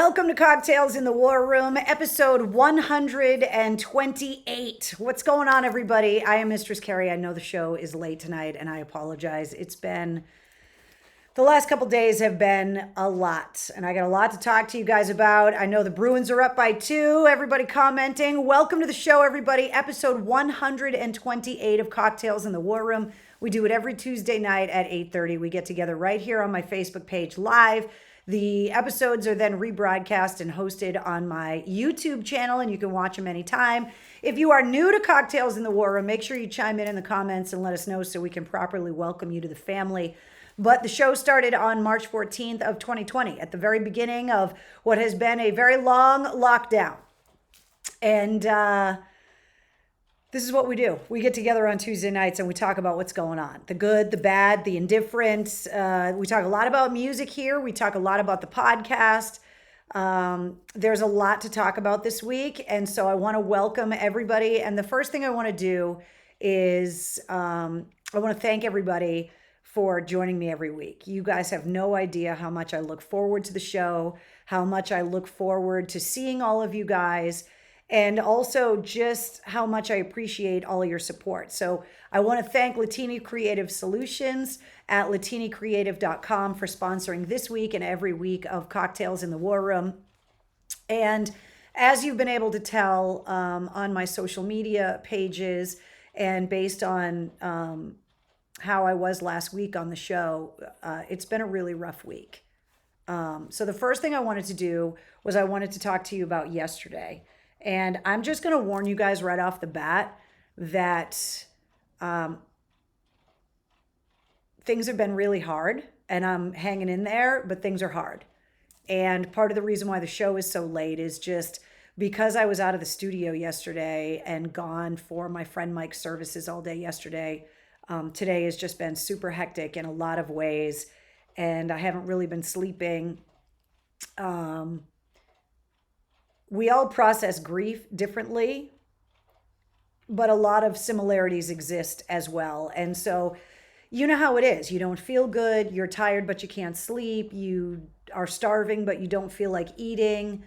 Welcome to Cocktails in the War Room, episode 128. What's going on, everybody? I am Mistress Carrie. I know the show is late tonight, and I apologize. The last couple days have been a lot, and I got a lot to talk to you guys about. I know the Bruins are up by 2. Everybody commenting. Welcome to the show, everybody. Episode 128 of Cocktails in the War Room. We do it every Tuesday night at 8:30. We get together right here on my Facebook page live. The episodes are then rebroadcast and hosted on my YouTube channel, and you can watch them anytime. If you are new to Cocktails in the War Room, make sure you chime in the comments and let us know so we can properly welcome you to the family. But the show started on March 14th of 2020, at the very beginning of what has been a very long lockdown. And this is what we do. We get together on Tuesday nights and we talk about what's going on. The good, the bad, the indifferent. We talk a lot about music here. We talk a lot about the podcast. There's a lot to talk about this week. And so I want to welcome everybody. And the first thing I want to do is I want to thank everybody for joining me every week. You guys have no idea how much I look forward to the show, how much I look forward to seeing all of you guys, and also just how much I appreciate all your support. So I want to thank Latini Creative Solutions at latinicreative.com for sponsoring this week and every week of Cocktails in the War Room. And as you've been able to tell on my social media pages and based on how I was last week on the show, it's been a really rough week. So the first thing I wanted to do was I wanted to talk to you about yesterday. And I'm just going to warn you guys right off the bat that things have been really hard and I'm hanging in there, but things are hard. And part of the reason why the show is so late is just because I was out of the studio yesterday and gone for my friend Mike's services all day yesterday. Today has just been super hectic in a lot of ways, and I haven't really been sleeping. We all process grief differently, but a lot of similarities exist as well. And so, you know how it is. You don't feel good. You're tired, but you can't sleep. You are starving, but you don't feel like eating.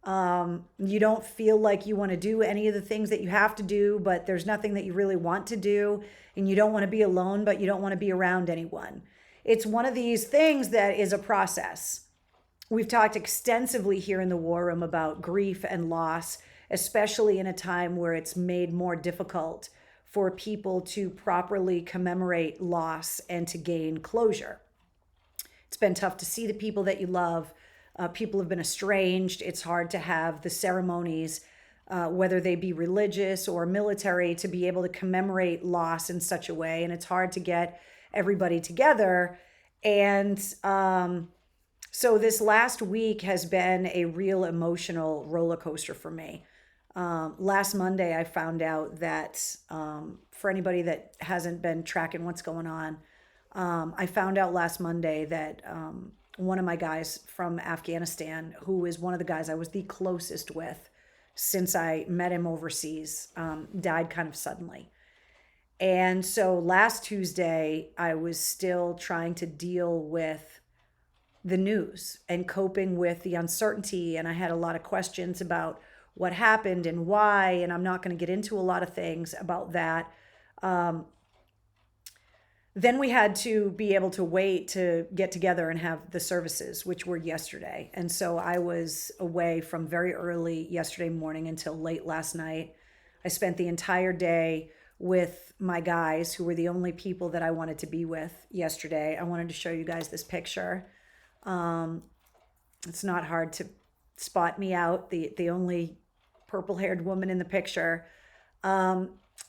You don't feel like you want to do any of the things that you have to do, but there's nothing that you really want to do. And you don't want to be alone, but you don't want to be around anyone. It's one of these things that is a process. We've talked extensively here in the War Room about grief and loss, especially in a time where it's made more difficult for people to properly commemorate loss and to gain closure. It's been tough to see the people that you love. People have been estranged. It's hard to have the ceremonies, whether they be religious or military, to be able to commemorate loss in such a way. And it's hard to get everybody together. And so this last week has been a real emotional roller coaster for me. Last Monday, I found out that for anybody that hasn't been tracking what's going on, I found out last Monday that one of my guys from Afghanistan, who is one of the guys I was the closest with since I met him overseas, died kind of suddenly. And so last Tuesday, I was still trying to deal with the news and coping with the uncertainty. And I had a lot of questions about what happened and why. And I'm not going to get into a lot of things about that. Then we had to be able to wait to get together and have the services, which were yesterday. And so I was away from very early yesterday morning until late last night. I spent the entire day with my guys, who were the only people that I wanted to be with yesterday. I wanted to show you guys this picture. It's not hard to spot me out, the only purple-haired woman in the picture.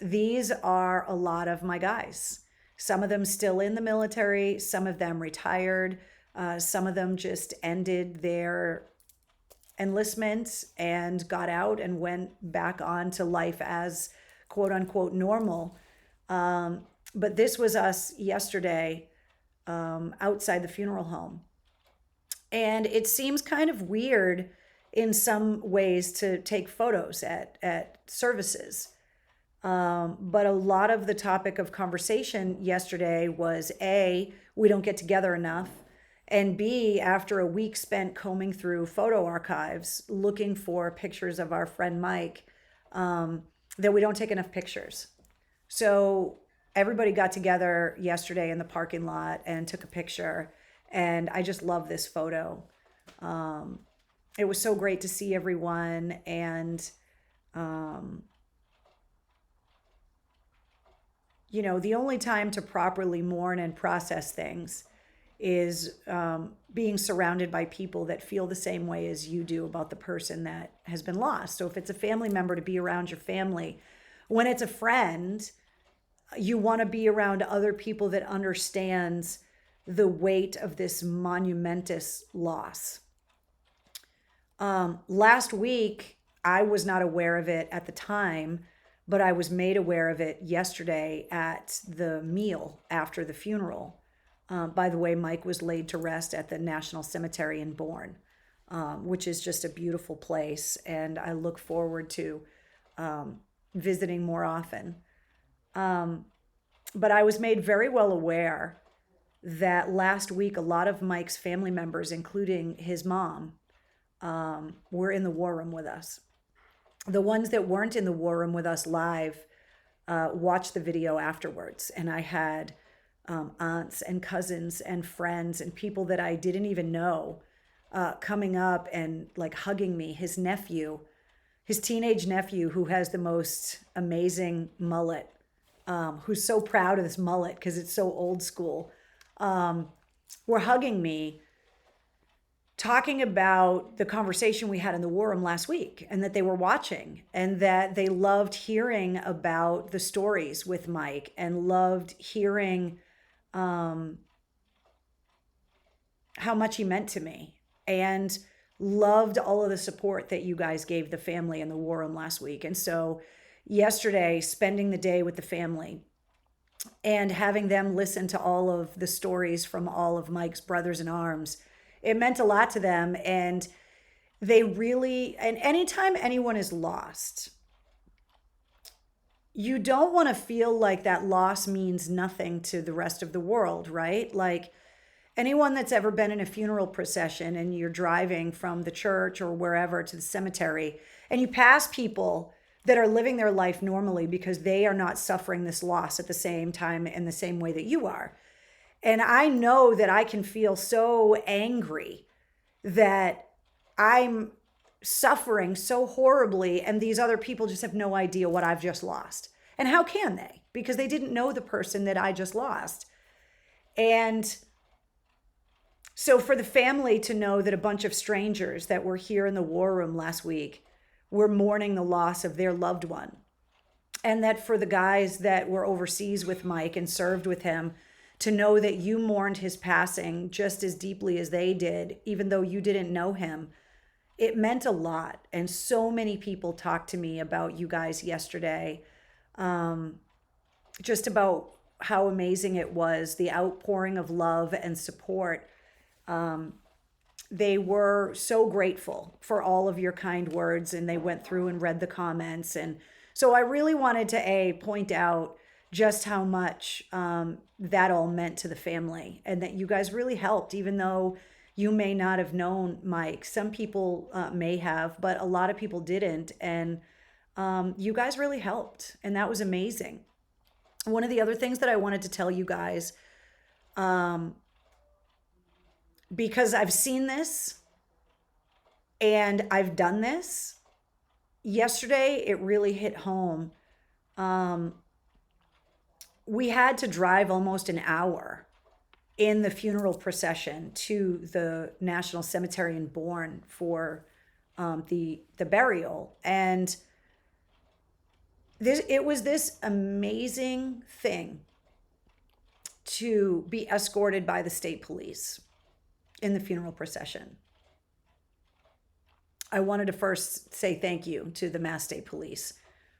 These are a lot of my guys. Some of them still in the military, some of them retired, some of them just ended their enlistment and got out and went back on to life as quote unquote normal. But this was us yesterday outside the funeral home. And it seems kind of weird in some ways to take photos at services. But a lot of the topic of conversation yesterday was A, we don't get together enough. And B, after a week spent combing through photo archives looking for pictures of our friend Mike, that we don't take enough pictures. So everybody got together yesterday in the parking lot and took a picture. And I just love this photo. It was so great to see everyone. And, you know, the only time to properly mourn and process things is being surrounded by people that feel the same way as you do about the person that has been lost. So if it's a family member, to be around your family. When it's a friend, you want to be around other people that understands the weight of this monumentous loss. Last week, I was not aware of it at the time, but I was made aware of it yesterday at the meal after the funeral. By the way, Mike was laid to rest at the National Cemetery in Bourne, which is just a beautiful place, and I look forward to visiting more often. But I was made very well aware that last week a lot of Mike's family members, including his mom, were in the war room with us. The ones that weren't in the war room with us live watched the video afterwards, and I had aunts and cousins and friends and people that I didn't even know coming up and like hugging me. His nephew, his teenage nephew, who has the most amazing mullet, who's so proud of this mullet because it's so old school, were hugging me, talking about the conversation we had in the war room last week, and that they were watching and that they loved hearing about the stories with Mike and loved hearing how much he meant to me, and loved all of the support that you guys gave the family in the war room last week. And so yesterday, spending the day with the family and having them listen to all of the stories from all of Mike's brothers in arms, it meant a lot to them. And they really, and anytime anyone is lost, you don't want to feel like that loss means nothing to the rest of the world, right? Like anyone that's ever been in a funeral procession and you're driving from the church or wherever to the cemetery and you pass people that are living their life normally because they are not suffering this loss at the same time in the same way that you are. And I know that I can feel so angry that I'm suffering so horribly, and these other people just have no idea what I've just lost. And how can they? Because they didn't know the person that I just lost. And so for the family to know that a bunch of strangers that were here in the war room last week were mourning the loss of their loved one, and that for the guys that were overseas with Mike and served with him to know that you mourned his passing just as deeply as they did, even though you didn't know him, it meant a lot. And so many people talked to me about you guys yesterday, just about how amazing it was, the outpouring of love and support. They were so grateful for all of your kind words, and they went through and read the comments. And so I really wanted to point out just how much that all meant to the family, and that you guys really helped, even though you may not have known Mike. Some people may have, but a lot of people didn't. And you guys really helped, and that was amazing. One of the other things that I wanted to tell you guys, because I've seen this and I've done this, yesterday it really hit home. We had to drive almost an hour in the funeral procession to the National Cemetery in Bourne for the burial. And it was this amazing thing to be escorted by the state police in the funeral procession. I wanted to first say thank you to the Mass State Police,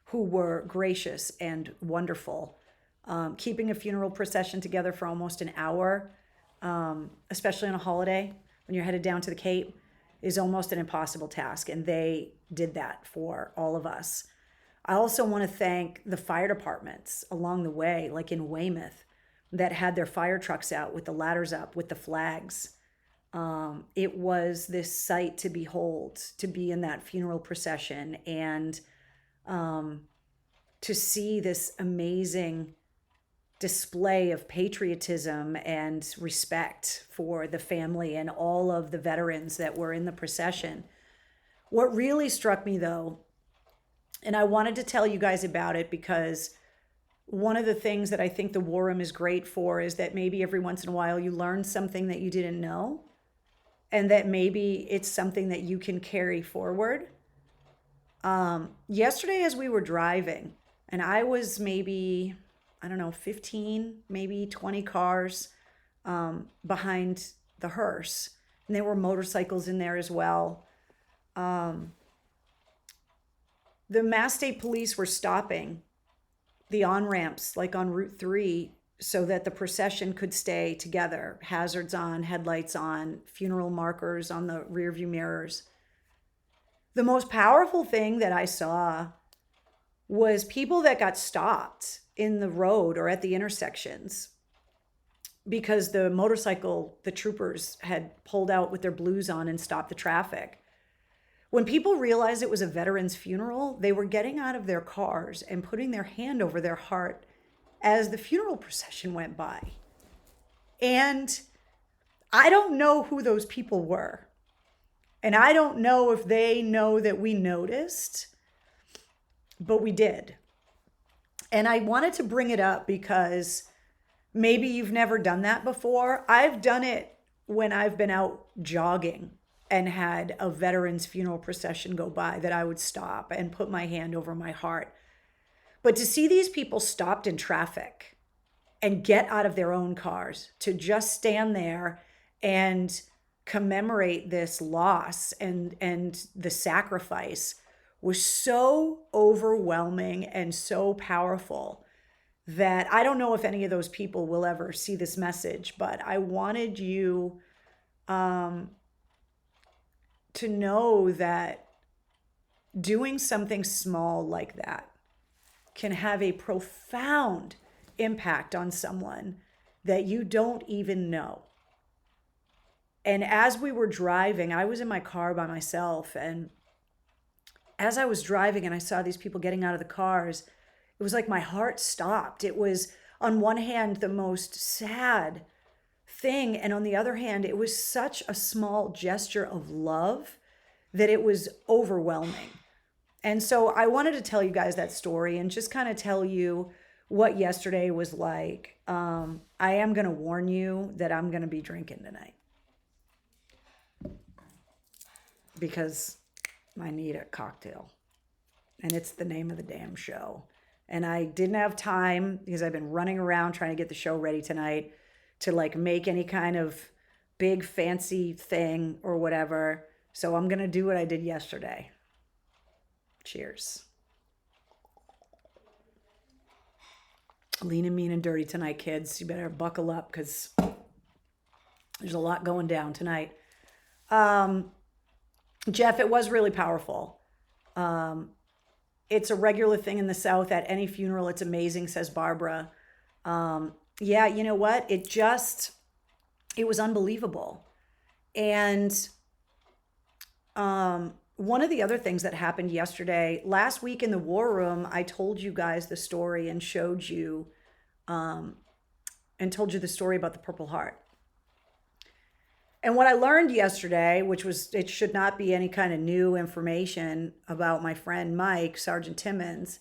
who were gracious and wonderful. Keeping a funeral procession together for almost an hour, especially on a holiday when you're headed down to the Cape, is almost an impossible task. And they did that for all of us. I also want to thank the fire departments along the way, like in Weymouth, that had their fire trucks out with the ladders up, with the flags. It was this sight to behold, to be in that funeral procession and to see this amazing display of patriotism and respect for the family and all of the veterans that were in the procession. What really struck me though, and I wanted to tell you guys about it because one of the things that I think the War Room is great for is that maybe every once in a while you learn something that you didn't know, and that maybe it's something that you can carry forward. Yesterday, as we were driving, and I was maybe, I don't know, 15, maybe 20 cars behind the hearse, and there were motorcycles in there as well. The Mass State Police were stopping the on-ramps, like on Route 3, so that the procession could stay together. Hazards on, headlights on, funeral markers on the rearview mirrors. The most powerful thing that I saw was people that got stopped in the road or at the intersections because the troopers had pulled out with their blues on and stopped the traffic. When people realized it was a veteran's funeral, they were getting out of their cars and putting their hand over their heart as the funeral procession went by. And I don't know who those people were. And I don't know if they know that we noticed, but we did. And I wanted to bring it up because maybe you've never done that before. I've done it when I've been out jogging and had a veteran's funeral procession go by, that I would stop and put my hand over my heart. But to see these people stopped in traffic and get out of their own cars to just stand there and commemorate this loss and the sacrifice was so overwhelming and so powerful that I don't know if any of those people will ever see this message, but I wanted you to know that doing something small like that can have a profound impact on someone that you don't even know. And as we were driving, I was in my car by myself, and as I was driving and I saw these people getting out of the cars, it was like my heart stopped. It was, on one hand, the most sad thing, and on the other hand, it was such a small gesture of love that it was overwhelming. And so I wanted to tell you guys that story and just kind of tell you what yesterday was like. I am going to warn you that I'm going to be drinking tonight because I need a cocktail, and it's the name of the damn show. And I didn't have time because I've been running around trying to get the show ready tonight to like make any kind of big fancy thing or whatever. So I'm going to do what I did yesterday. Cheers. Lean and mean and dirty tonight, kids. You better buckle up because there's a lot going down tonight. Jeff, it was really powerful. It's a regular thing in the South at any funeral. It's amazing, says Barbara. Yeah, you know what? It was unbelievable. And one of the other things that happened yesterday, last week in the War Room, I told you guys the story and showed you, and told you the story about the Purple Heart. And what I learned yesterday, which was, it should not be any kind of new information about my friend Mike, Sergeant Timmons,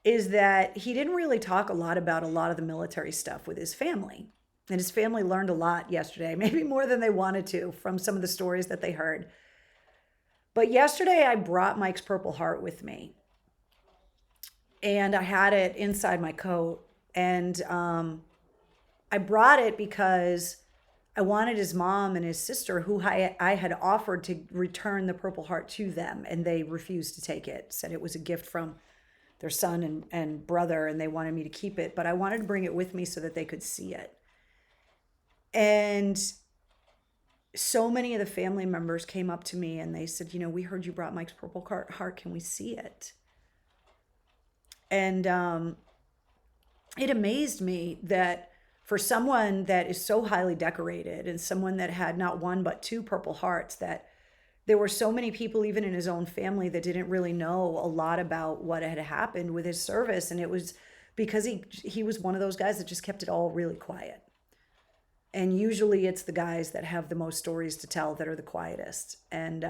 is that he didn't really talk a lot about a lot of the military stuff with his family. And his family learned a lot yesterday, maybe more than they wanted to from some of the stories that they heard. But yesterday I brought Mike's Purple Heart with me. And I had it inside my coat. And I brought it because I wanted his mom and his sister, who I had offered to return the Purple Heart to them, and they refused to take it, said it was a gift from their son and brother, and they wanted me to keep it. But I wanted to bring it with me so that they could see it. And so many of the family members came up to me and they said, you know, we heard you brought Mike's Purple Heart. Can we see it? And it amazed me that for someone that is so highly decorated and someone that had not one but two Purple Hearts, that there were so many people, even in his own family, that didn't really know a lot about what had happened with his service. And it was because he was one of those guys that just kept it all really quiet. And usually it's the guys that have the most stories to tell that are the quietest. And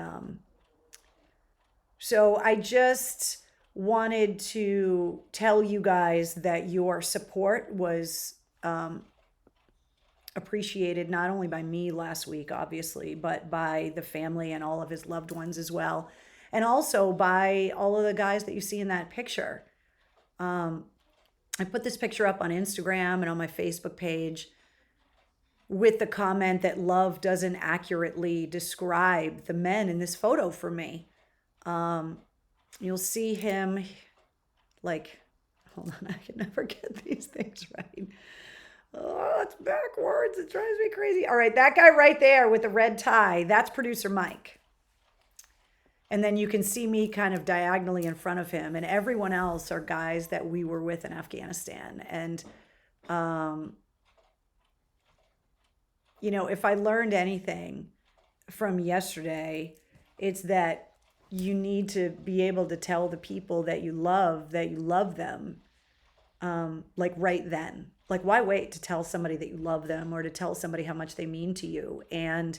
so I just wanted to tell you guys that your support was appreciated, not only by me last week, obviously, but by the family and all of his loved ones as well. And also by all of the guys that you see in that picture. I put this picture up on Instagram and on my Facebook page with the comment that love doesn't accurately describe the men in this photo for me. You'll see him like, hold on, I can never get these things right. Oh, it's backwards. It drives me crazy. All right, that guy right there with the red tie, that's producer Mike. And then you can see me kind of diagonally in front of him. And everyone else are guys that we were with in Afghanistan. And, you know, if I learned anything from yesterday, it's that you need to be able to tell the people that you love them, like right then. Like, why wait to tell somebody that you love them or to tell somebody how much they mean to you? And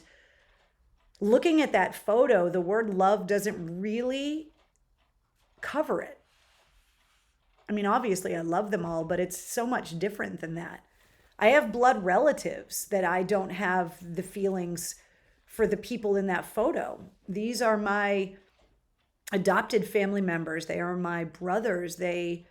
looking at that photo, the word love doesn't really cover it. I mean, obviously I love them all, but it's so much different than that. I have blood relatives that I don't have the feelings for the people in that photo. These are my adopted family members. They are my brothers. They're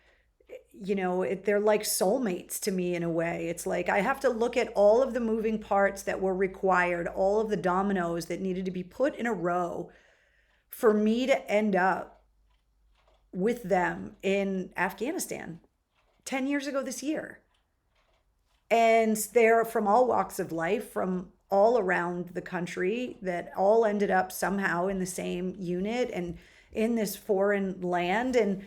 like soulmates to me in a way. It's like I have to look at all of the moving parts that were required, all of the dominoes that needed to be put in a row for me to end up with them in Afghanistan 10 years ago this year. And they're from all walks of life, from all around the country, that all ended up somehow in the same unit and in this foreign land. And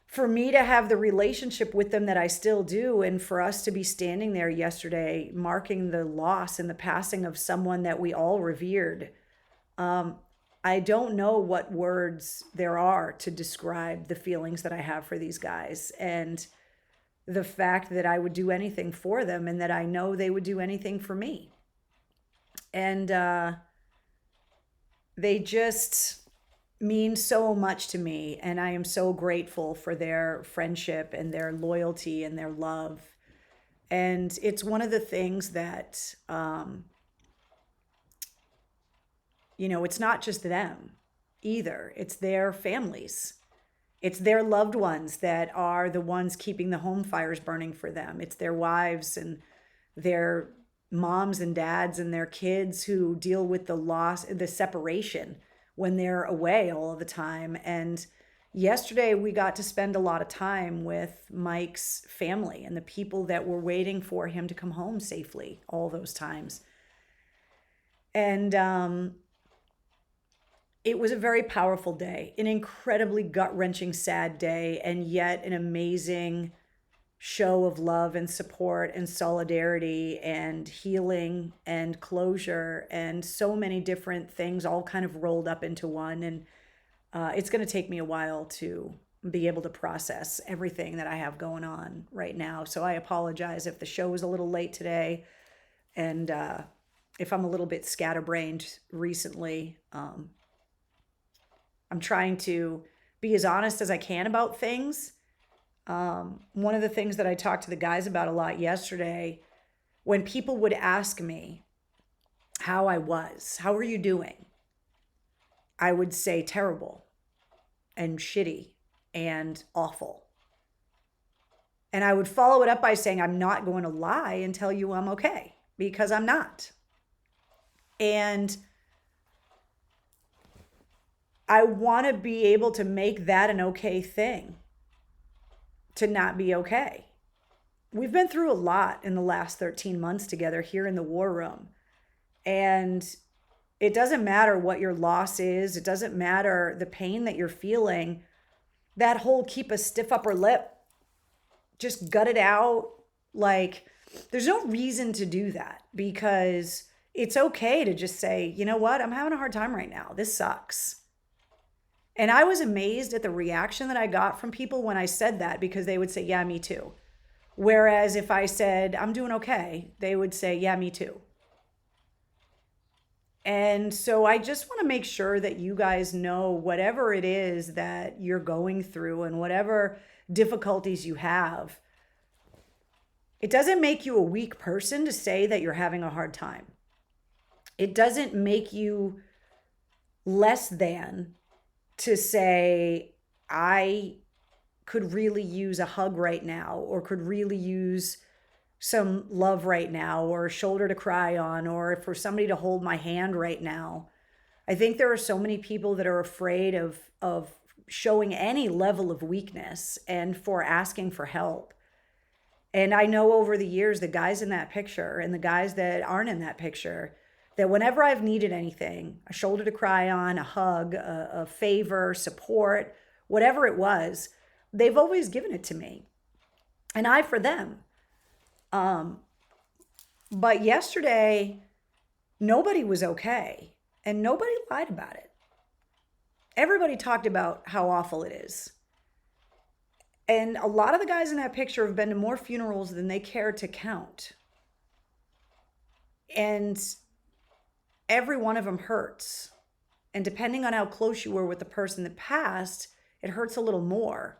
for me to have the relationship with them that I still do, and for us to be standing there yesterday marking the loss and the passing of someone that we all revered, I don't know what words there are to describe the feelings that I have for these guys, and the fact that I would do anything for them and that I know they would do anything for me. And they just mean so much to me, and I am so grateful for their friendship and their loyalty and their love. And it's one of the things that it's not just them either. It's their families. It's their loved ones that are the ones keeping the home fires burning for them. It's their wives and their moms and dads and their kids who deal with the loss, the separation when they're away all of the time. And yesterday we got to spend a lot of time with Mike's family and the people that were waiting for him to come home safely all those times. And it was a very powerful day, an incredibly gut-wrenching, sad day, and yet an amazing show of love and support and solidarity and healing and closure and so many different things all kind of rolled up into one. And it's going to take me a while to be able to process everything that I have going on right now. So I apologize if the show was a little late today and if I'm a little bit scatterbrained recently. I'm trying to be as honest as I can about things. One of the things that I talked to the guys about a lot yesterday, when people would ask me how I was, how are you doing? I would say terrible and shitty and awful. And I would follow it up by saying, I'm not going to lie and tell you I'm okay, because I'm not. And I want to be able to make that an okay thing, to not be okay. We've been through a lot in the last 13 months together here in the war room. And it doesn't matter what your loss is. It doesn't matter the pain that you're feeling. That whole keep a stiff upper lip, just gut it out. Like, There's no reason to do that, because it's okay to just say, you know what, I'm having a hard time right now. This sucks. And I was amazed at the reaction that I got from people when I said that, because they would say, yeah, me too. Whereas if I said, I'm doing okay, they would say, yeah, me too. And so I just want to make sure that you guys know, whatever it is that you're going through and whatever difficulties you have, it doesn't make you a weak person to say that you're having a hard time. It doesn't make you less than to say, I could really use a hug right now, or could really use some love right now, or a shoulder to cry on, or for somebody to hold my hand right now. I think there are so many people that are afraid of showing any level of weakness and for asking for help. And I know over the years, the guys in that picture and the guys that aren't in that picture, that whenever I've needed anything, a shoulder to cry on, a hug, a favor, support, whatever it was, they've always given it to me. And I for them. But yesterday, nobody was okay, and nobody lied about it. Everybody talked about how awful it is. And a lot of the guys in that picture have been to more funerals than they care to count. And every one of them hurts. And depending on how close you were with the person that passed, it hurts a little more.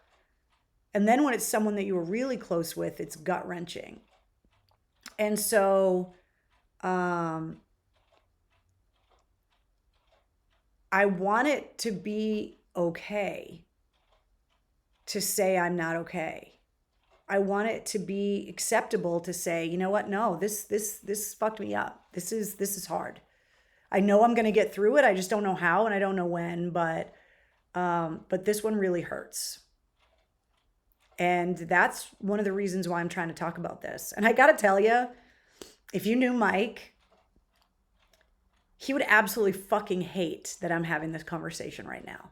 And then when it's someone that you were really close with, it's gut-wrenching. And so I want it to be okay to say I'm not okay. I want it to be acceptable to say, you know what? No, this fucked me up. This is hard. I know I'm going to get through it. I just don't know how, and I don't know when, but this one really hurts. And that's one of the reasons why I'm trying to talk about this. And I got to tell you, if you knew Mike, he would absolutely fucking hate that I'm having this conversation right now.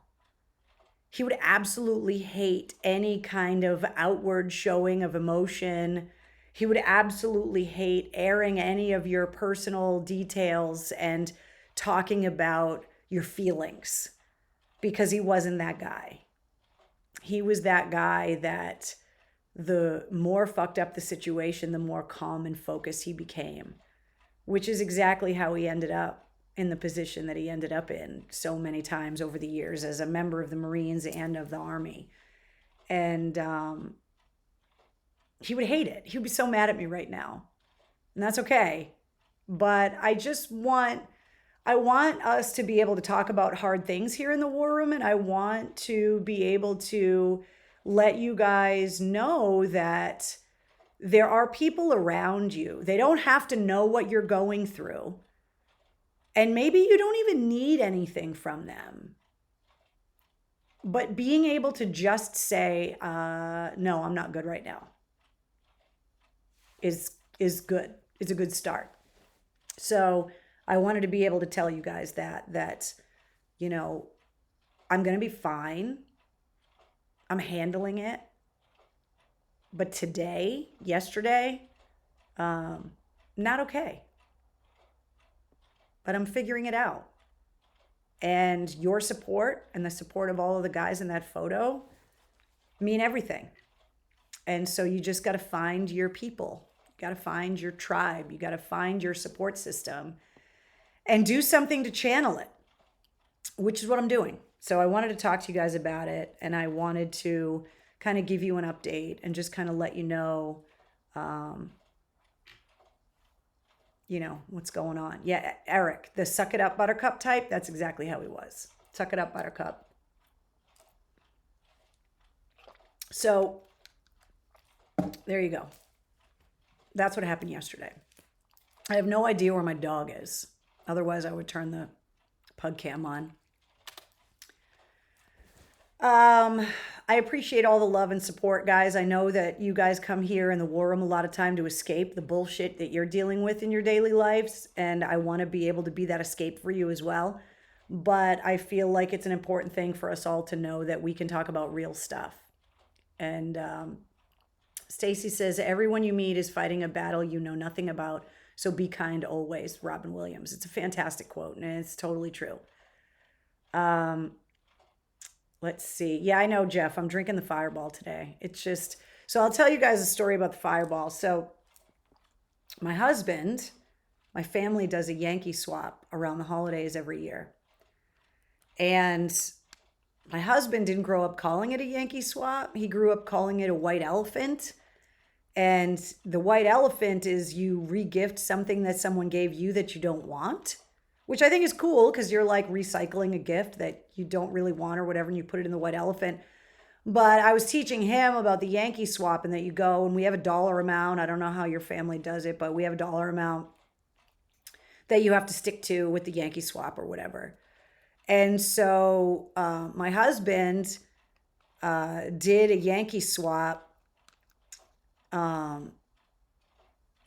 He would absolutely hate any kind of outward showing of emotion. He would absolutely hate airing any of your personal details and talking about your feelings, because he wasn't that guy. He was that guy that the more fucked up the situation, the more calm and focused he became, which is exactly how he ended up in the position that he ended up in so many times over the years as a member of the Marines and of the Army. And he would hate it. He would be so mad at me right now. And that's okay. But I want us to be able to talk about hard things here in the War Room, and I want to be able to let you guys know that there are people around you. They don't have to know what you're going through. And maybe you don't even need anything from them. But being able to just say, no, I'm not good right now, is good. It's a good start. So I wanted to be able to tell you guys that, you know, I'm going to be fine. I'm handling it. But yesterday, not okay. But I'm figuring it out. And your support and the support of all of the guys in that photo mean everything. And so you just got to find your people. You got to find your tribe. You got to find your support system and do something to channel it, which is what I'm doing. So I wanted to talk to you guys about it, and I wanted to kind of give you an update and just kind of let you know, what's going on. Yeah, Eric, the suck it up buttercup type, that's exactly how he was. Suck it up buttercup. So there you go. That's what happened yesterday. I have no idea where my dog is. Otherwise, I would turn the pug cam on. I appreciate all the love and support, guys. I know that you guys come here in the War Room a lot of time to escape the bullshit that you're dealing with in your daily lives, and I want to be able to be that escape for you as well. But I feel like it's an important thing for us all to know that we can talk about real stuff. And Stacy says, everyone you meet is fighting a battle you know nothing about. So be kind always. Robin Williams. It's a fantastic quote, and it's totally true. Let's see. Yeah, I know, Jeff. I'm drinking the Fireball today. It's just, so I'll tell you guys a story about the Fireball. So my husband, my family does a Yankee swap around the holidays every year. And my husband didn't grow up calling it a Yankee swap. He grew up calling it a white elephant. And the white elephant is you re-gift something that someone gave you that you don't want, which I think is cool because you're like recycling a gift that you don't really want or whatever, and you put it in the white elephant. But I was teaching him about the Yankee swap, and that you go and we have a dollar amount. I don't know how your family does it, but we have a dollar amount that you have to stick to with the Yankee swap or whatever. And so my husband did a Yankee swap. And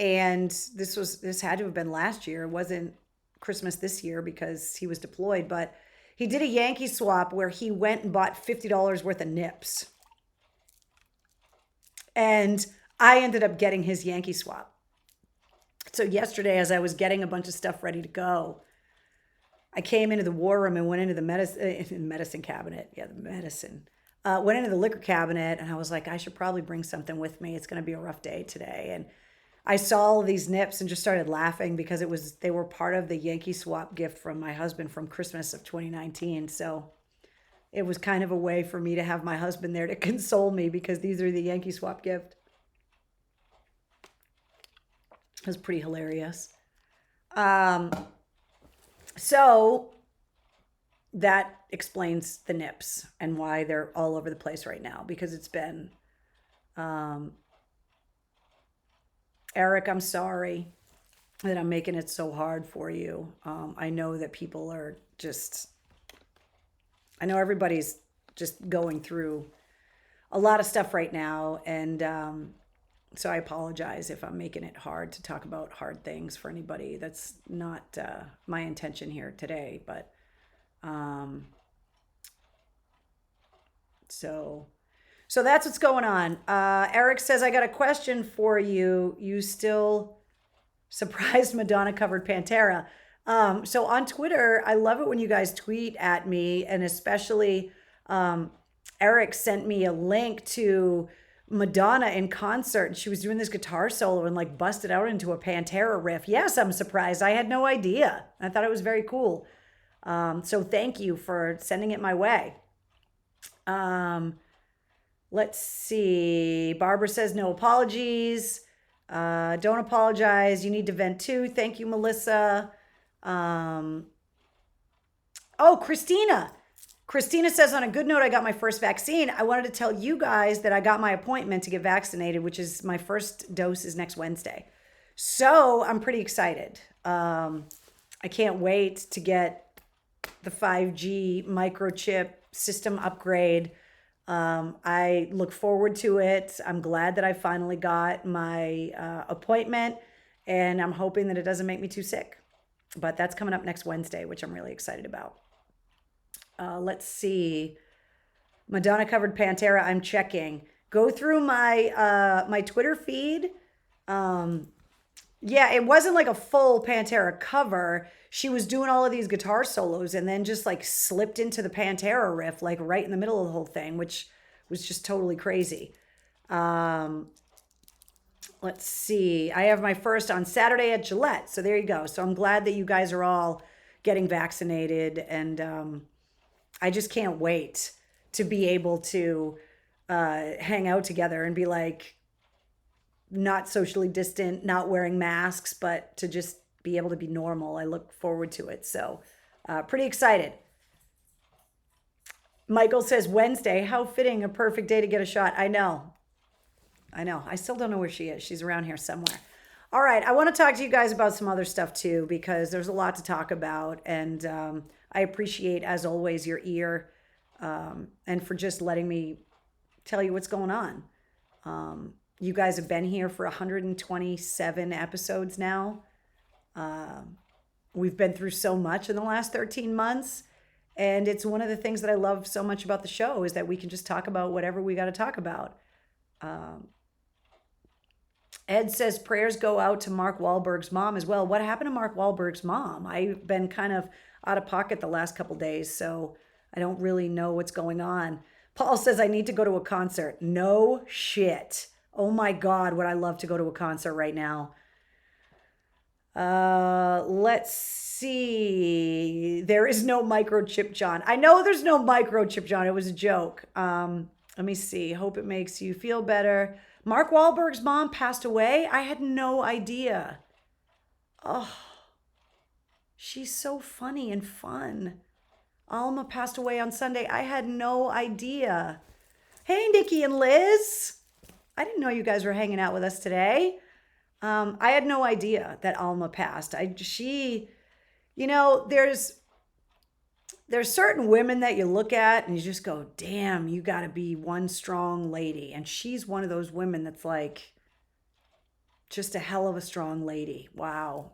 this had to have been last year. It wasn't Christmas this year because he was deployed, but he did a Yankee swap where he went and bought $50 worth of nips. And I ended up getting his Yankee swap. So yesterday, as I was getting a bunch of stuff ready to go, I came into the war room and went into the medicine cabinet. Yeah, the medicine. Went into the liquor cabinet, and I was like, I should probably bring something with me. It's going to be a rough day today. And I saw all these nips and just started laughing because they were part of the Yankee swap gift from my husband from Christmas of 2019. So it was kind of a way for me to have my husband there to console me because these are the Yankee swap gift. It was pretty hilarious. So that explains the nips and why they're all over the place right now, because it's been, Eric, I'm sorry that I'm making it so hard for you. I know that people are I know everybody's just going through a lot of stuff right now. And, so I apologize if I'm making it hard to talk about hard things for anybody. That's not my intention here today, but so that's what's going on. Eric says, I got a question for you. You still surprised Madonna covered Pantera. So on Twitter, I love it when you guys tweet at me, and especially Eric sent me a link to Madonna in concert, and she was doing this guitar solo and like busted out into a Pantera riff. Yes, I'm surprised. I had no idea. I thought it was very cool. So thank you for sending it my way. Let's see. Barbara says no apologies. Don't apologize. You need to vent too. Thank you, Melissa. Oh, Christina. Christina says, on a good note, I got my first vaccine. I wanted to tell you guys that I got my appointment to get vaccinated, which is my first dose is next Wednesday. So I'm pretty excited. I can't wait to get the 5G microchip system upgrade. I look forward to it. I'm glad that I finally got my appointment, and I'm hoping that it doesn't make me too sick. But that's coming up next Wednesday, which I'm really excited about. Let's see. Madonna covered Pantera. I'm checking. Go through my my Twitter feed. Yeah, it wasn't like a full Pantera cover. She was doing all of these guitar solos and then just like slipped into the Pantera riff, like right in the middle of the whole thing, which was just totally crazy. Let's see. I have my first on Saturday at Gillette. So there you go. So I'm glad that you guys are all getting vaccinated, and I just can't wait to be able to hang out together and be like not socially distant, not wearing masks, but to just be able to be normal. I look forward to it. So pretty excited. Michael says Wednesday, how fitting, a perfect day to get a shot. I know. I still don't know where she is. She's around here somewhere. All right. I want to talk to you guys about some other stuff too, because there's a lot to talk about. And I appreciate, as always, your ear and for just letting me tell you what's going on. You guys have been here for 127 episodes now. We've been through so much in the last 13 months. And it's one of the things that I love so much about the show is that we can just talk about whatever we got to talk about. Ed says prayers go out to Mark Wahlberg's mom as well. What happened to Mark Wahlberg's mom? I've been kind of out of pocket the last couple days, so I don't really know what's going on. Paul says I need to go to a concert. No shit. Oh my God, would I love to go to a concert right now. Let's see. There is no microchip, John. I know there's no microchip, John. It was a joke. Let me see. Hope it makes you feel better. Mark Wahlberg's mom passed away. I had no idea. Oh, she's so funny and fun. Alma passed away on Sunday. I had no idea. Hey, Nikki and Liz. I didn't know you guys were hanging out with us today. I had no idea that Alma passed. There's certain women that you look at and you just go, damn, you got to be one strong lady. And she's one of those women that's like just a hell of a strong lady. Wow.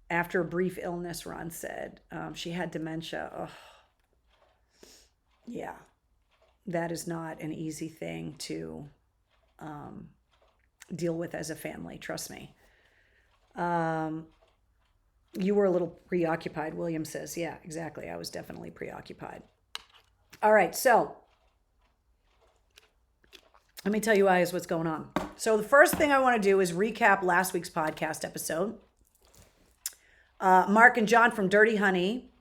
After a brief illness, Ron said, she had dementia. Oh, yeah, that is not an easy thing to deal with as a family. Trust me. You were a little preoccupied, William says. Yeah, exactly. I was definitely preoccupied. All right, so let me tell you guys what's going on. So the first thing I want to do is recap last week's podcast episode. Mark and John from Dirty Honey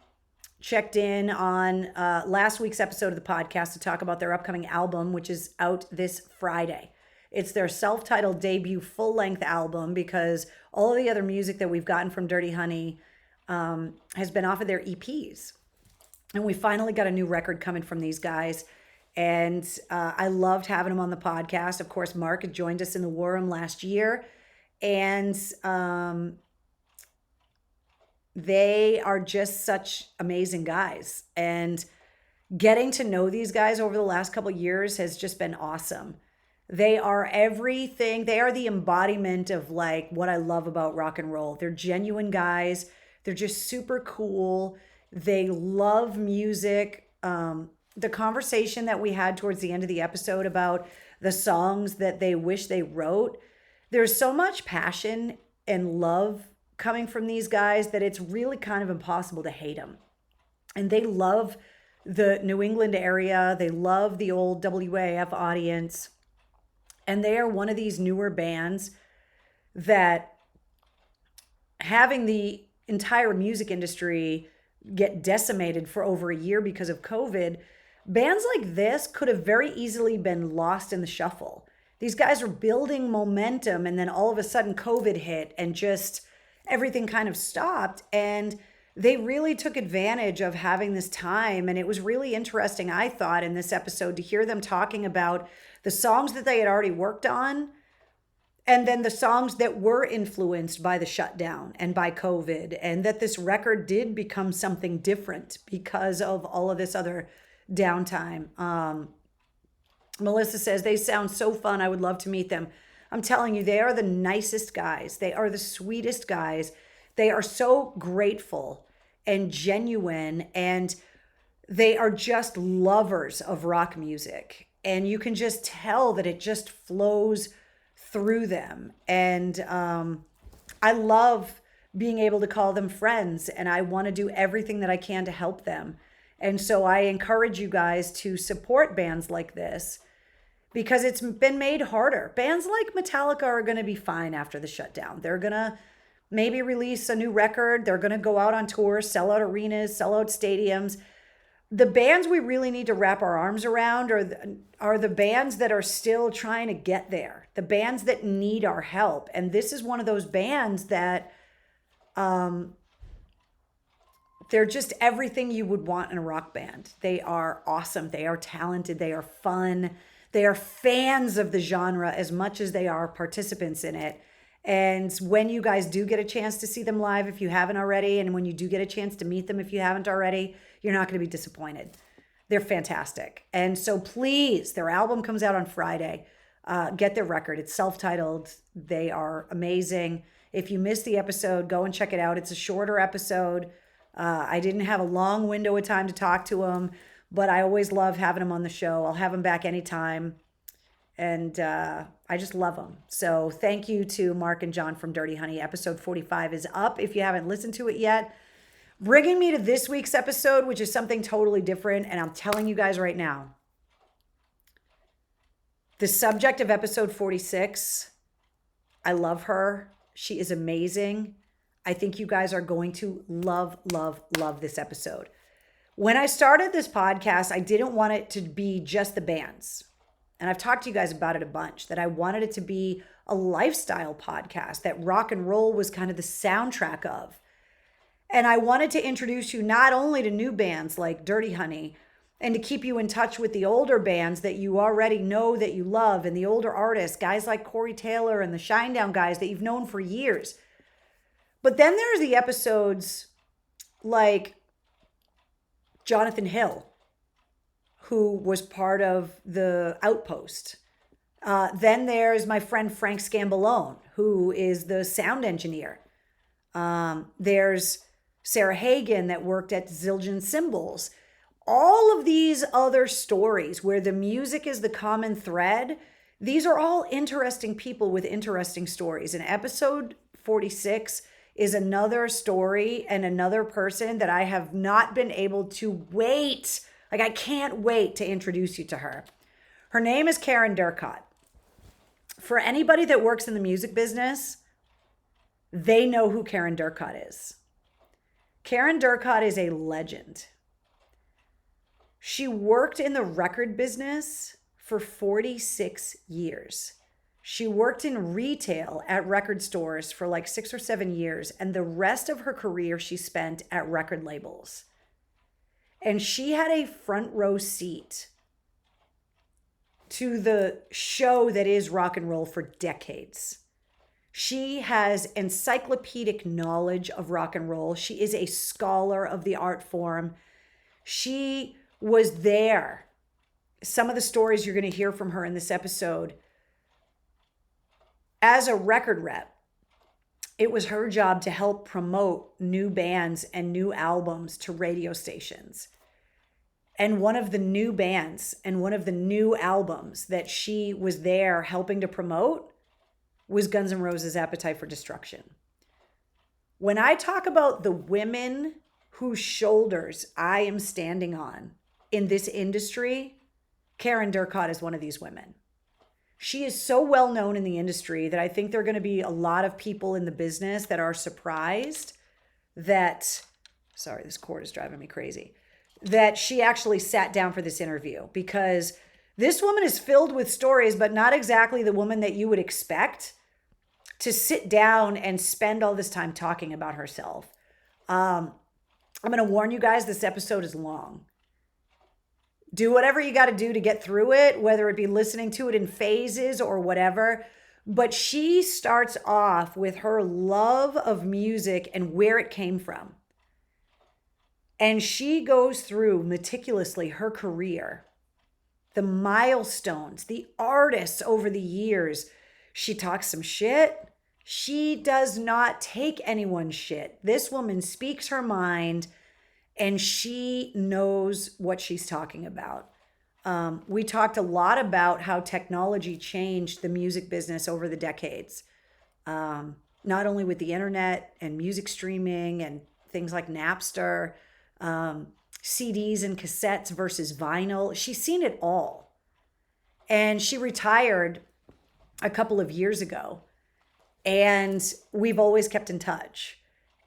checked in on last week's episode of the podcast to talk about their upcoming album, which is out this Friday. It's their self-titled debut full-length album because all of the other music that we've gotten from Dirty Honey has been off of their EPs. And we finally got a new record coming from these guys. And I loved having them on the podcast. Of course, Mark had joined us in the War Room last year. And they are just such amazing guys. And getting to know these guys over the last couple of years has just been awesome. They are everything. They are the embodiment of like what I love about rock and roll. They're genuine guys. They're just super cool. They love music. The conversation that we had towards the end of the episode about the songs that they wish they wrote, there's so much passion and love coming from these guys that it's really kind of impossible to hate them. And they love the New England area. They love the old WAF audience. And they are one of these newer bands that, having the entire music industry get decimated for over a year because of COVID, bands like this could have very easily been lost in the shuffle. These guys are building momentum, and then all of a sudden COVID hit and just everything kind of stopped. And they really took advantage of having this time. And it was really interesting, I thought, in this episode to hear them talking about the songs that they had already worked on, and then the songs that were influenced by the shutdown and by COVID, and that this record did become something different because of all of this other downtime. Melissa says, they sound so fun. I would love to meet them. I'm telling you, they are the nicest guys. They are the sweetest guys. They are so grateful and genuine, and they are just lovers of rock music. And you can just tell that it just flows through them. And I love being able to call them friends, and I want to do everything that I can to help them. And so I encourage you guys to support bands like this because it's been made harder. Bands like Metallica are going to be fine after the shutdown. They're going to maybe release a new record. They're going to go out on tour, sell out arenas, sell out stadiums. The bands we really need to wrap our arms around are the bands that are still trying to get there, the bands that need our help. And this is one of those bands that they're just everything you would want in a rock band. They are awesome. They are talented. They are fun. They are fans of the genre as much as they are participants in it. And when you guys do get a chance to see them live, if you haven't already, and when you do get a chance to meet them, if you haven't already, you're not going to be disappointed. They're fantastic. And so please, their album comes out on Friday. Get their record. It's self-titled. They are amazing. If you missed the episode, go and check it out. It's a shorter episode. I didn't have a long window of time to talk to them, but I always love having them on the show. I'll have them back anytime. And I just love them. So thank you to Mark and John from Dirty Honey. Episode 45 is up if you haven't listened to it yet. Bringing me to this week's episode, which is something totally different. And I'm telling you guys right now, the subject of episode 46, I love her. She is amazing. I think you guys are going to love, love, love this episode. When I started this podcast, I didn't want it to be just the bands. And I've talked to you guys about it a bunch, that I wanted it to be a lifestyle podcast, that rock and roll was kind of the soundtrack of. And I wanted to introduce you not only to new bands like Dirty Honey, and to keep you in touch with the older bands that you already know that you love, and the older artists, guys like Corey Taylor and the Shinedown guys that you've known for years. But then there's the episodes like Jonathan Hill, who was part of the Outpost. Then there's my friend Frank Scambolone, who is the sound engineer. There's Sarah Hagen that worked at Zildjian Cymbals. All of these other stories where the music is the common thread, these are all interesting people with interesting stories. And episode 46 is another story and another person that I have not been able to wait. Like, I can't wait to introduce you to her. Her name is Karen Durcott. For anybody that works in the music business, they know who Karen Durcott is. Karen Durcott is a legend. She worked in the record business for 46 years. She worked in retail at record stores for like 6 or 7 years, and the rest of her career she spent at record labels. And she had a front row seat to the show that is rock and roll for decades. She has encyclopedic knowledge of rock and roll. She is a scholar of the art form. She was there. Some of the stories you're going to hear from her in this episode. As a record rep, it was her job to help promote new bands and new albums to radio stations. And one of the new bands and one of the new albums that she was there helping to promote was Guns N' Roses' Appetite for Destruction. When I talk about the women whose shoulders I am standing on in this industry, Karen Durcott is one of these women. She is so well known in the industry that I think there are going to be a lot of people in the business that are surprised that, sorry, this cord is driving me crazy, that she actually sat down for this interview, because this woman is filled with stories, but not exactly the woman that you would expect to sit down and spend all this time talking about herself. I'm going to warn you guys, this episode is long. Do whatever you got to do to get through it, whether it be listening to it in phases or whatever. But she starts off with her love of music and where it came from. And she goes through meticulously her career, the milestones, the artists over the years. She talks some shit. She does not take anyone's shit. This woman speaks her mind, and she knows what she's talking about. We talked a lot about how technology changed the music business over the decades, not only with the internet and music streaming and things like Napster, CDs and cassettes versus vinyl. She's seen it all. And she retired a couple of years ago, and we've always kept in touch.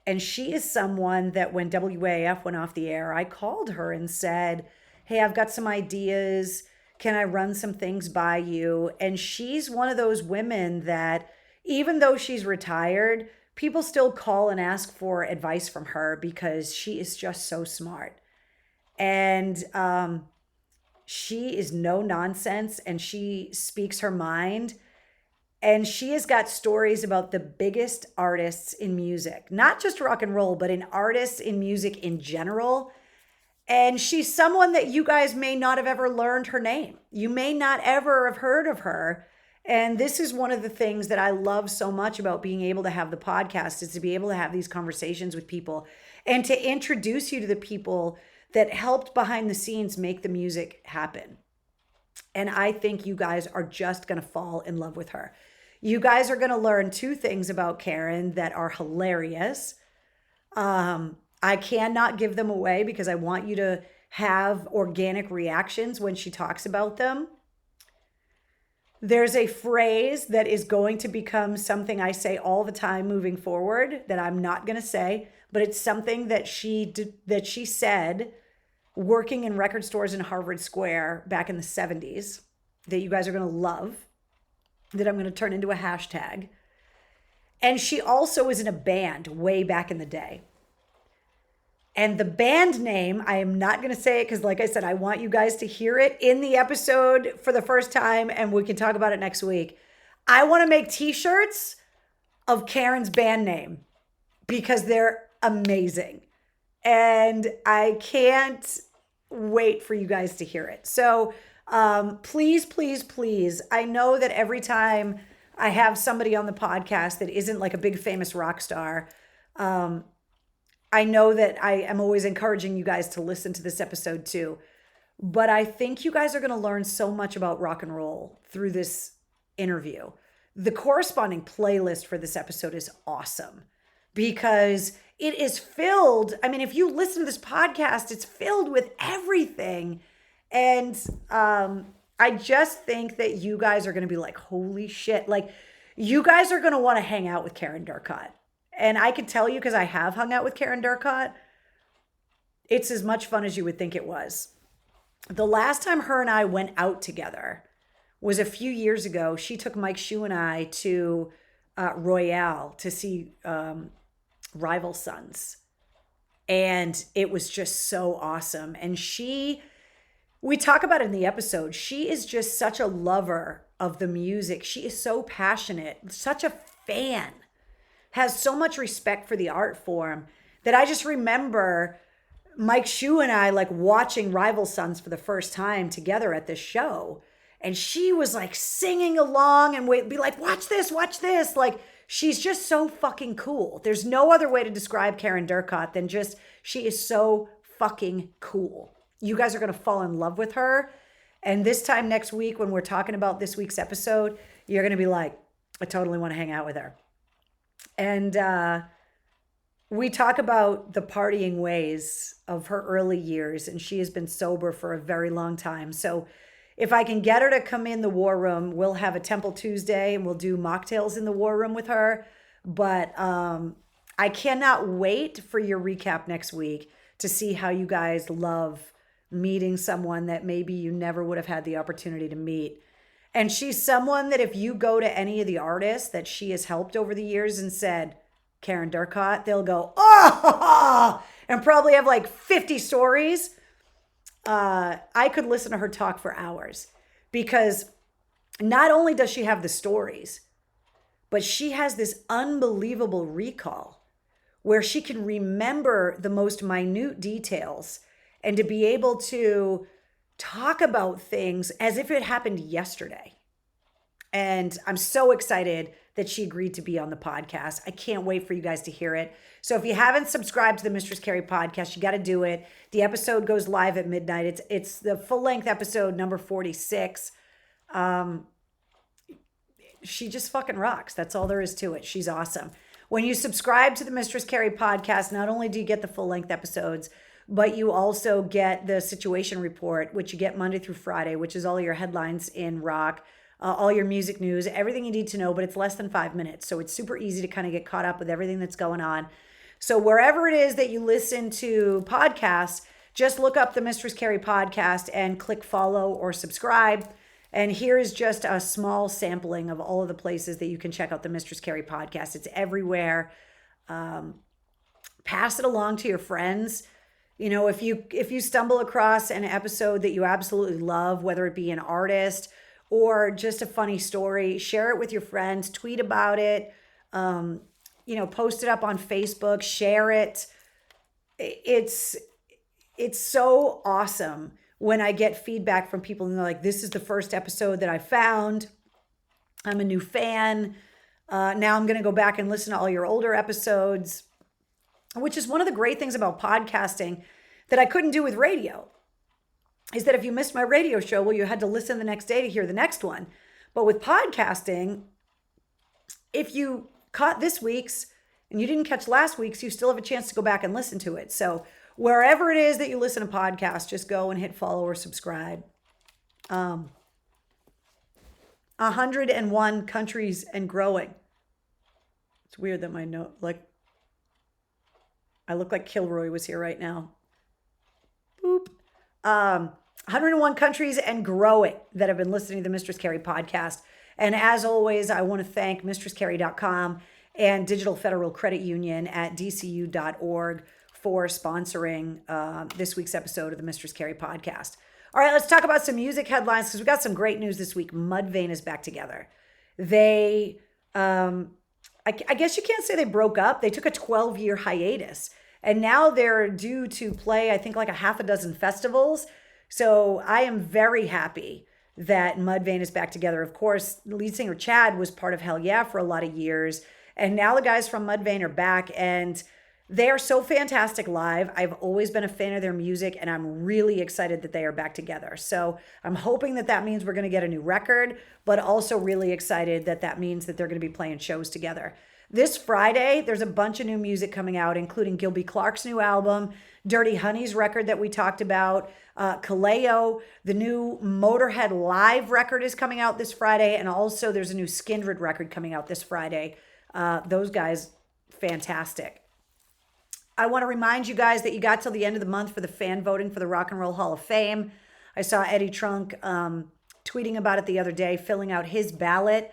And she is someone that when WAF went off the air, I called her and said, hey, I've got some ideas. Can I run some things by you? And she's one of those women that, even though she's retired, people still call and ask for advice from her because she is just so smart. And she is no nonsense, and she speaks her mind. And she has got stories about the biggest artists in music, not just rock and roll, but in artists in music in general. And she's someone that you guys may not have ever learned her name. You may not ever have heard of her. And this is one of the things that I love so much about being able to have the podcast, is to be able to have these conversations with people and to introduce you to the people that helped behind the scenes make the music happen. And I think you guys are just going to fall in love with her. You guys are going to learn two things about Karen that are hilarious. I cannot give them away because I want you to have organic reactions when she talks about them. There's a phrase that is going to become something I say all the time moving forward that I'm not going to say, but it's something that she said working in record stores in Harvard Square back in the 70s that you guys are going to love, that I'm going to turn into a hashtag. And she also was in a band way back in the day. And the band name, I am not going to say it because, like I said, I want you guys to hear it in the episode for the first time and we can talk about it next week. I want to make t-shirts of Karen's band name because they're amazing. And I can't wait for you guys to hear it. So please, please, please. I know that every time I have somebody on the podcast that isn't like a big famous rock star, I know that I am always encouraging you guys to listen to this episode too. But I think you guys are going to learn so much about rock and roll through this interview. The corresponding playlist for this episode is awesome because it is filled. I mean, if you listen to this podcast, it's filled with everything. And I just think that you guys are going to be like, holy shit. Like, you guys are going to want to hang out with Karen Durcott. And I can tell you, because I have hung out with Karen Durcott, it's as much fun as you would think it was. The last time her and I went out together was a few years ago. She took Mike Shue and I to Royale to see Rival Sons. And it was just so awesome. And we talk about it in the episode. She is just such a lover of the music. She is so passionate, such a fan, has so much respect for the art form that I just remember Mike Shue and I like watching Rival Sons for the first time together at this show. And she was like singing along and we'd be like, watch this, watch this. Like, she's just so fucking cool. There's no other way to describe Karen Durcott than just, she is so fucking cool. You guys are going to fall in love with her. And this time next week, when we're talking about this week's episode, you're going to be like, I totally want to hang out with her. And we talk about the partying ways of her early years, and she has been sober for a very long time. So if I can get her to come in the war room, we'll have a Temple Tuesday and we'll do mocktails in the war room with her. But I cannot wait for your recap next week to see how you guys love meeting someone that maybe you never would have had the opportunity to meet. And she's someone that if you go to any of the artists that she has helped over the years and said, Karen Durcott, they'll go, oh, and probably have like 50 stories. I could listen to her talk for hours because not only does she have the stories, but she has this unbelievable recall where she can remember the most minute details and to be able to talk about things as if it happened yesterday. And I'm so excited that she agreed to be on the podcast. I can't wait for you guys to hear it. So if you haven't subscribed to the Mistress Carrie podcast, you got to do it. The episode goes live at midnight. It's the full-length episode number 46. She just fucking rocks. That's all there is to it. She's awesome. When you subscribe to the Mistress Carrie podcast, not only do you get the full-length episodes, but you also get the situation report, which you get Monday through Friday, which is all your headlines in rock, all your music news, everything you need to know, but it's less than 5 minutes. So it's super easy to kind of get caught up with everything that's going on. So wherever it is that you listen to podcasts, just look up the Mistress Carrie podcast and click follow or subscribe. And here is just a small sampling of all of the places that you can check out the Mistress Carrie podcast. It's everywhere. Pass it along to your friends. You know, if you stumble across an episode that you absolutely love, whether it be an artist or just a funny story, share it with your friends, tweet about it, post it up on Facebook, share it. It's so awesome when I get feedback from people and they're like, this is the first episode that I found. I'm a new fan. Now I'm going to go back and listen to all your older episodes, which is one of the great things about podcasting that I couldn't do with radio. is that if you missed my radio show, well, you had to listen the next day to hear the next one. But with podcasting, if you caught this week's and you didn't catch last week's, you still have a chance to go back and listen to it. So wherever it is that you listen to podcasts, just go and hit follow or subscribe. 101 countries and growing. It's weird that my note, I look like Kilroy was here right now. Boop. 101 countries and growing that have been listening to the Mistress Carrie podcast. And as always, I want to thank mistresscarrie.com and Digital Federal Credit Union at dcu.org for sponsoring this week's episode of the Mistress Carrie podcast. All right, let's talk about some music headlines because we got some great news this week. Mudvayne is back together. They, I guess you can't say they broke up. They took a 12-year hiatus, and now they're due to play, I think, like a half a dozen festivals. So I am very happy that Mudvayne is back together. Of course, lead singer Chad was part of Hell Yeah for a lot of years, and now the guys from Mudvayne are back, and they are so fantastic live. I've always been a fan of their music, and I'm really excited that they are back together. So I'm hoping that that means we're going to get a new record, but also really excited that that means that they're going to be playing shows together. This Friday, there's a bunch of new music coming out, including Gilby Clarke's new album, Dirty Honey's record that we talked about, Kaleo, the new Motorhead live record is coming out this Friday, and also there's a new Skindred record coming out this Friday. Those guys, fantastic. I want to remind you guys that you got till the end of the month for the fan voting for the Rock and Roll Hall of Fame. I saw Eddie Trunk tweeting about it the other day, filling out his ballot.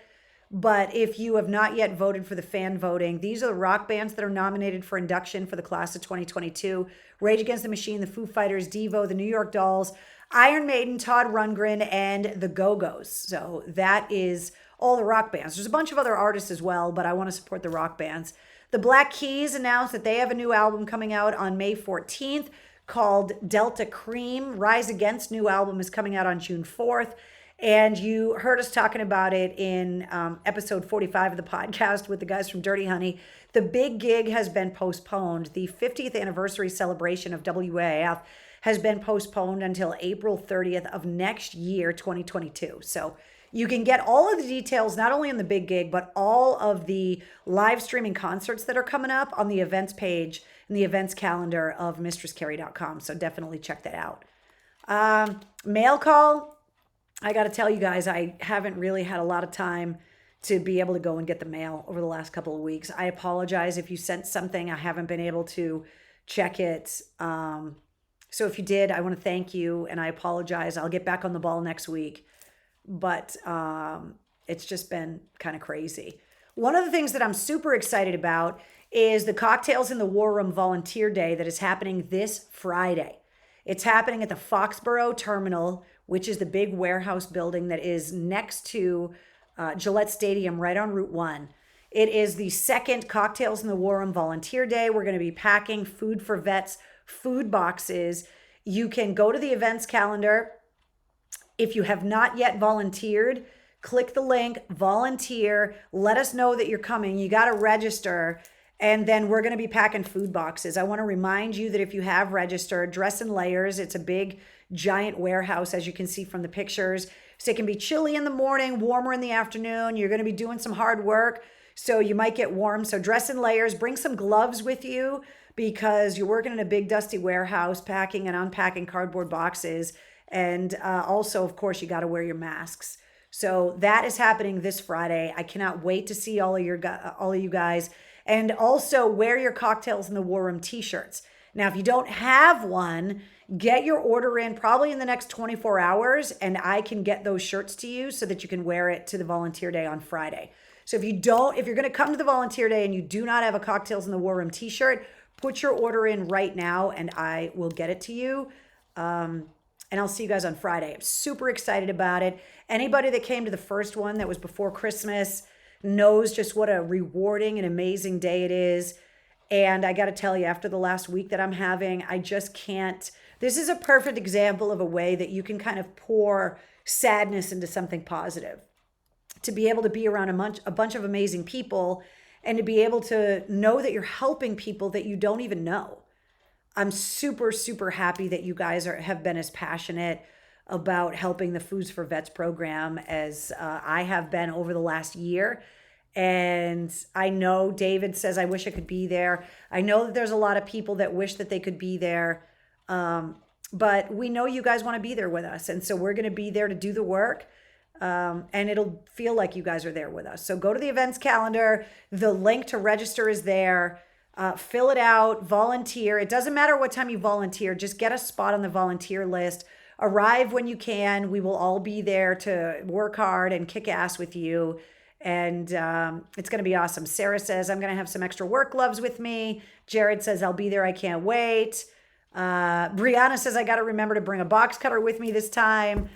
But if you have not yet voted for the fan voting, these are the rock bands that are nominated for induction for the class of 2022. Rage Against the Machine, the Foo Fighters, Devo, the New York Dolls, Iron Maiden, Todd Rundgren, and the Go-Go's. So that is all the rock bands. There's a bunch of other artists as well, but I want to support the rock bands. The Black Keys announced that they have a new album coming out on May 14th called Delta Cream. Rise Against new album is coming out on June 4th. And you heard us talking about it in episode 45 of the podcast with the guys from Dirty Honey. The big gig has been postponed. The 50th anniversary celebration of WAF has been postponed until April 30th of next year, 2022. So you can get all of the details, not only on the big gig, but all of the live streaming concerts that are coming up on the events page and the events calendar of mistresscarrie.com. So definitely check that out. Mail call. I got to tell you guys, I haven't really had a lot of time to be able to go and get the mail over the last couple of weeks. I apologize if you sent something. I haven't been able to check it. So if you did, I want to thank you and I apologize. I'll get back on the ball next week. But it's just been kind of crazy. One of the things that I'm super excited about is the Cocktails in the War Room Volunteer Day that is happening this Friday. It's happening at the Foxborough Terminal, which is the big warehouse building that is next to Gillette Stadium right on Route 1. It is the second Cocktails in the War Room Volunteer Day. We're going to be packing Food for Vets food boxes. You can go to the events calendar. If you have not yet volunteered, click the link, volunteer, let us know that you're coming. You got to register, and then we're going to be packing food boxes. I want to remind you that if you have registered, dress in layers. It's a big, giant warehouse, as you can see from the pictures. So it can be chilly in the morning, warmer in the afternoon. You're going to be doing some hard work, so you might get warm. So dress in layers. Bring some gloves with you because you're working in a big, dusty warehouse, packing and unpacking cardboard boxes. And also, of course, you got to wear your masks. So that is happening this Friday. I cannot wait to see all of you guys. And also wear your Cocktails in the War Room t-shirts. Now, if you don't have one, get your order in probably in the next 24 hours, and I can get those shirts to you so that you can wear it to the volunteer day on Friday. So if you're going to come to the volunteer day and you do not have a Cocktails in the War Room t-shirt, put your order in right now and I will get it to you. And I'll see you guys on Friday. I'm super excited about it. Anybody that came to the first one that was before Christmas knows just what a rewarding and amazing day it is. And I got to tell you, after the last week that I'm having, I just can't. This is a perfect example of a way that you can kind of pour sadness into something positive. To be able to be around a bunch of amazing people and to be able to know that you're helping people that you don't even know. I'm super, super happy that you guys have been as passionate about helping the Foods for Vets program as I have been over the last year. And I know David says, I wish I could be there. I know that there's a lot of people that wish that they could be there. But we know you guys want to be there with us. And so we're going to be there to do the work. And it'll feel like you guys are there with us. So go to the events calendar. The link to register is there. Fill it out, volunteer. It doesn't matter what time you volunteer, just get a spot on the volunteer list. Arrive when you can. We will all be there to work hard and kick ass with you. And it's going to be awesome. Sarah says, I'm going to have some extra work gloves with me. Jared says, I'll be there. I can't wait. Brianna says, I got to remember to bring a box cutter with me this time.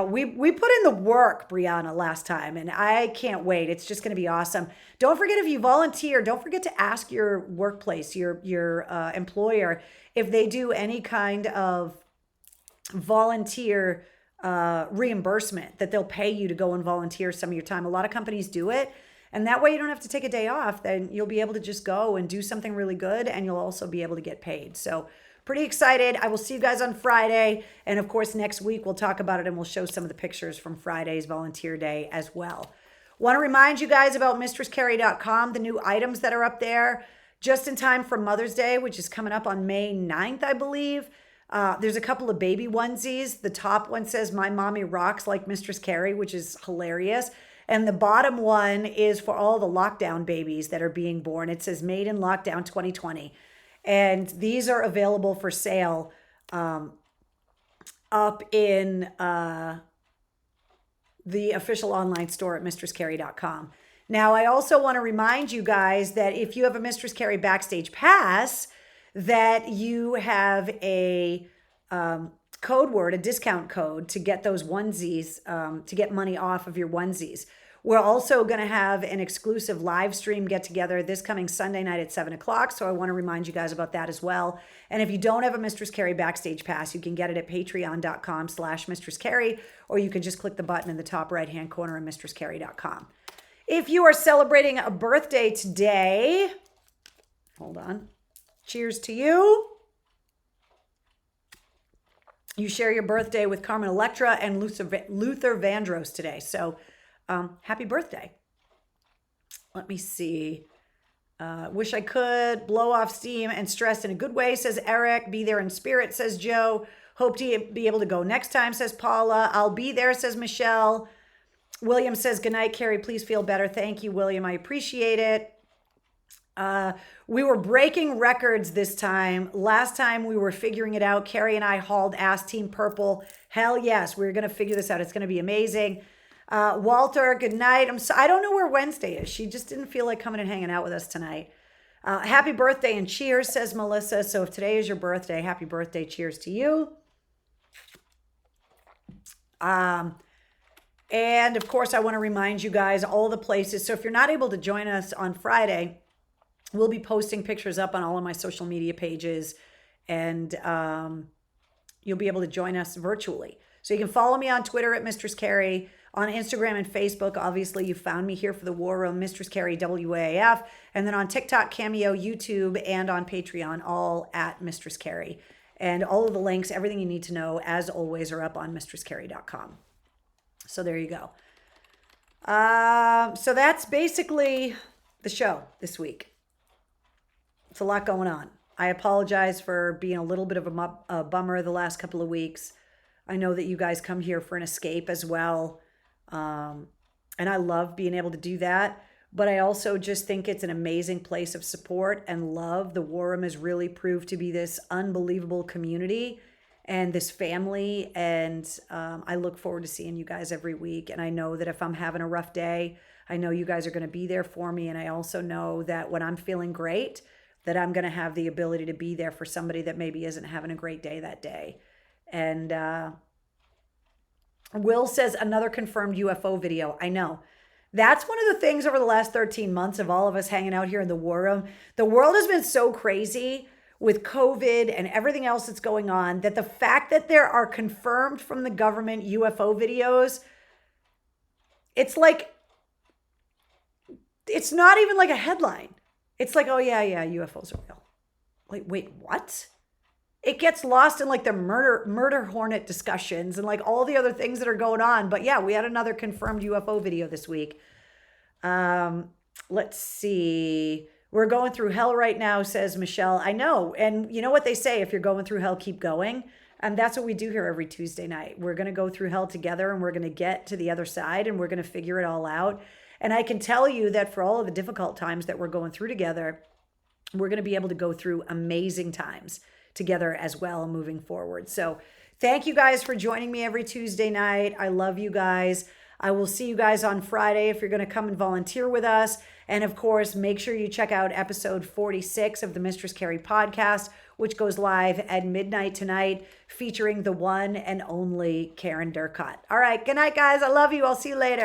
We put in the work, Brianna, last time, and I can't wait. It's just going to be awesome. Don't forget, if you volunteer, don't forget to ask your workplace, your employer, if they do any kind of volunteer reimbursement, that they'll pay you to go and volunteer some of your time. A lot of companies do it, and that way you don't have to take a day off. Then you'll be able to just go and do something really good, and you'll also be able to get paid. So pretty excited. I will see you guys on Friday. And of course, next week we'll talk about it and we'll show some of the pictures from Friday's volunteer day as well. Want to remind you guys about mistresscarrie.com, the new items that are up there just in time for Mother's Day, which is coming up on May 9th, I believe. There's a couple of baby onesies. The top one says, My Mommy Rocks Like Mistress Carrie, which is hilarious. And the bottom one is for all the lockdown babies that are being born. It says Made in Lockdown 2020. And these are available for sale up in the official online store at mistresscarrie.com. Now, I also want to remind you guys that if you have a Mistress Carrie Backstage Pass, that you have a code word, a discount code to get those onesies, to get money off of your onesies. We're also going to have an exclusive live stream get together this coming Sunday night at 7 o'clock. So I want to remind you guys about that as well. And if you don't have a Mistress Carrie Backstage Pass, you can get it at patreon.com/Mistress Carrie, or you can just click the button in the top right-hand corner of mistresscarrie.com. If you are celebrating a birthday today, hold on. Cheers to you. You share your birthday with Carmen Electra and Luther Vandross today. So happy birthday. Let me see. Wish I could blow off steam and stress in a good way, says Eric. Be there in spirit, says Joe. Hope to be able to go next time, says Paula. I'll be there, says Michelle. William says, good night, Carrie. Please feel better. Thank you, William. I appreciate it. We were breaking records this time. Last time we were figuring it out. Carrie and I hauled ass Team Purple. Hell yes, we're going to figure this out. It's going to be amazing. Walter, good night. I don't know where Wednesday is. She just didn't feel like coming and hanging out with us tonight. Happy birthday and cheers, says Melissa. So if today is your birthday, happy birthday. Cheers to you. And of course, I want to remind you guys all the places. So if you're not able to join us on Friday, we'll be posting pictures up on all of my social media pages, and you'll be able to join us virtually. So you can follow me on Twitter at Mistress Carrie, on Instagram and Facebook. Obviously, you found me here for the War Room, Mistress Carrie WAAF, and then on TikTok, Cameo, YouTube, and on Patreon, all at Mistress Carrie. And all of the links, everything you need to know, as always, are up on mistresscarrie.com. So there you go. So that's basically the show this week. It's a lot going on. I apologize for being a little bit of a bummer the last couple of weeks. I know that you guys come here for an escape as well. And I love being able to do that. But I also just think it's an amazing place of support and love. The War Room has really proved to be this unbelievable community and this family. And I look forward to seeing you guys every week. And I know that if I'm having a rough day, I know you guys are going to be there for me. And I also know that when I'm feeling great, that I'm going to have the ability to be there for somebody that maybe isn't having a great day that day. And Will says, another confirmed UFO video. I know. That's one of the things over the last 13 months of all of us hanging out here in the War Room. The world has been so crazy with COVID and everything else that's going on that the fact that there are confirmed from the government UFO videos, it's like, it's not even like a headline. It's like, oh yeah, UFOs are real. Like, wait, what? it gets lost in like the murder hornet discussions and like all the other things that are going on. But yeah, we had another confirmed UFO video this week. Let's see. We're going through hell right now, says Michelle. I know. And you know what they say, if you're going through hell, keep going. And that's what we do here every Tuesday night. We're going to go through hell together, and we're going to get to the other side, and we're going to figure it all out. And I can tell you that for all of the difficult times that we're going through together, we're going to be able to go through amazing times together as well moving forward. So thank you guys for joining me every Tuesday night. I love you guys. I will see you guys on Friday if you're going to come and volunteer with us. And of course, make sure you check out episode 46 of the Mistress Carrie podcast, which goes live at midnight tonight, featuring the one and only Karen Durcott. All right. Good night, guys. I love you. I'll see you later.